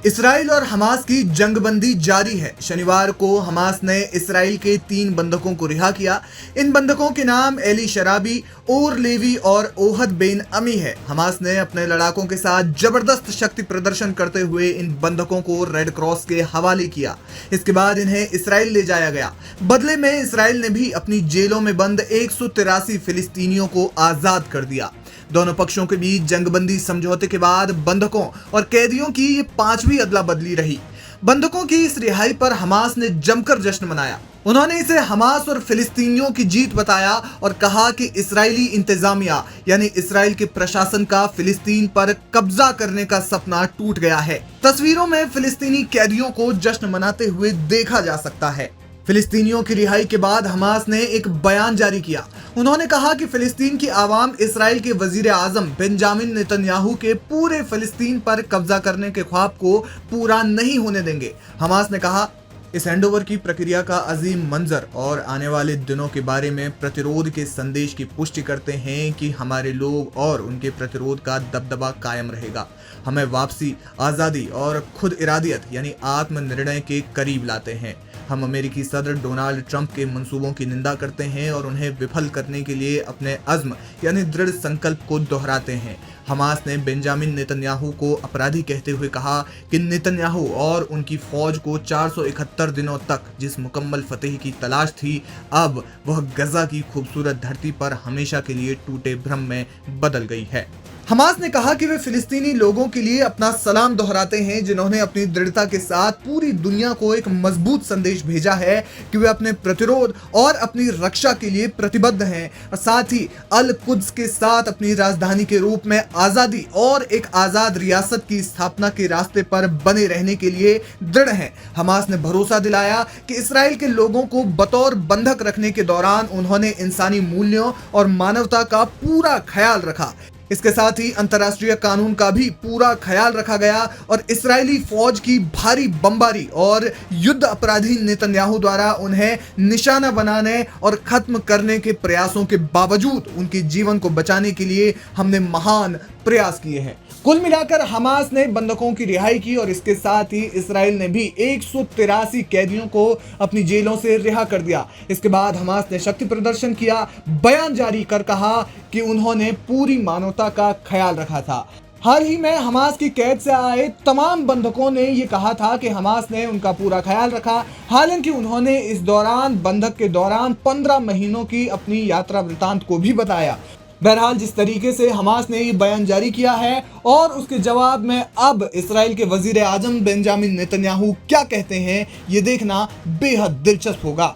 Israel और Hamas की जंगबंदी जारी है। शनिवार को हमास ने इसराइल के 3 बंधकों को रिहा किया। इन बंधकों के नाम एली शराबी, ओर लेवी और ओहद बेन अमी है। हमास ने अपने लड़ाकों के साथ जबरदस्त शक्ति प्रदर्शन करते हुए इन बंधकों को रेड क्रॉस के हवाले किया। इसके बाद इन्हें इसराइल ले जाया गया। बदले में इसराइल ने भी अपनी जेलों में बंद 183 फिलिस्तीनियों को आजाद कर दिया। दोनों पक्षों के बीच जंगबंदी समझौते के बाद बंधकों और कैदियों की ये 5वीं अदला बदली रही। बंधकों की इस रिहाई पर हमास ने जमकर जश्न मनाया। उन्होंने इसे हमास और फिलिस्तीनियों की जीत बताया और कहा कि इस्राएली इंतजामिया यानी इसराइल के प्रशासन का फिलिस्तीन पर कब्जा करने का सपना टूट गया है। तस्वीरों में फिलिस्तीनी कैदियों को जश्न मनाते हुए देखा जा सकता है। फिलिस्तीनियों की रिहाई के बाद हमास ने एक बयान जारी किया। उन्होंने कहा कि फिलिस्तीन की आवाम इसराइल के वजीर आजम बेंजामिन नेतन्याहू के पूरे फिलिस्तीन पर कब्जा करने के ख्वाब को पूरा नहीं होने देंगे। हमास ने कहा, इस हैंडओवर की प्रक्रिया का अजीम मंजर और आने वाले दिनों के बारे में प्रतिरोध के संदेश की पुष्टि करते हैं कि हमारे लोग और उनके प्रतिरोध का दबदबा कायम रहेगा। हमें वापसी, आज़ादी और खुद इरादियत यानी आत्मनिर्णय के करीब लाते हैं। हम अमेरिकी सदर डोनाल्ड ट्रंप के मंसूबों की निंदा करते हैं और उन्हें विफल करने के लिए अपने अज़्म यानी दृढ़ संकल्प को दोहराते हैं। हमास ने बेंजामिन नेतन्याहू को अपराधी कहते हुए कहा कि नेतन्याहू और उनकी फौज को 471 दिनों तक जिस मुकम्मल फतेह की तलाश थी, अब वह गजा की खूबसूरत धरती पर हमेशा के लिए टूटे भ्रम में बदल गई है। हमास ने कहा कि वे फिलिस्तीनी लोगों के लिए अपना सलाम दोहराते हैं, जिन्होंने अपनी दृढ़ता के साथ पूरी दुनिया को एक मजबूत संदेश भेजा है कि वे अपने प्रतिरोध और अपनी रक्षा के लिए प्रतिबद्ध हैं और साथ ही अल कुद्स के साथ अपनी राजधानी के रूप में आज़ादी और एक आज़ाद रियासत की स्थापना के रास्ते पर बने रहने के लिए दृढ़ हैं। हमास ने भरोसा दिलाया कि इसराइल के लोगों को बतौर बंधक रखने के दौरान उन्होंने इंसानी मूल्यों और मानवता का पूरा ख्याल रखा। इसके साथ ही अंतर्राष्ट्रीय कानून का भी पूरा ख्याल रखा गया और इस्राएली फौज की भारी बमबारी और युद्ध अपराधी नेतन्याहू द्वारा उन्हें निशाना बनाने और खत्म करने के प्रयासों के बावजूद उनके जीवन को बचाने के लिए हमने महान प्रयास किए हैं। कुल मिलाकर हमास ने बंधकों की रिहाई की और इसके साथ ही इसराइल ने भी 183 कैदियों को अपनी जेलों से रिहा कर दिया। इसके बाद हमास ने शक्ति प्रदर्शन किया, बयान जारी कर कहा कि उन्होंने पूरी मानवता का ख्याल रखा था। हाल ही में हमास की कैद से आए तमाम बंधकों ने ये कहा था कि हमास ने उनका पूरा ख्याल रखा। हालांकि उन्होंने इस दौरान बंधक के दौरान 15 महीनों की अपनी यात्रा वृतांत को भी बताया। बहरहाल जिस तरीके से हमास ने ये बयान जारी किया है और उसके जवाब में अब इसराइल के वजीर आजम बेंजामिन नेतन्याहू क्या कहते हैं, ये देखना बेहद दिलचस्प होगा।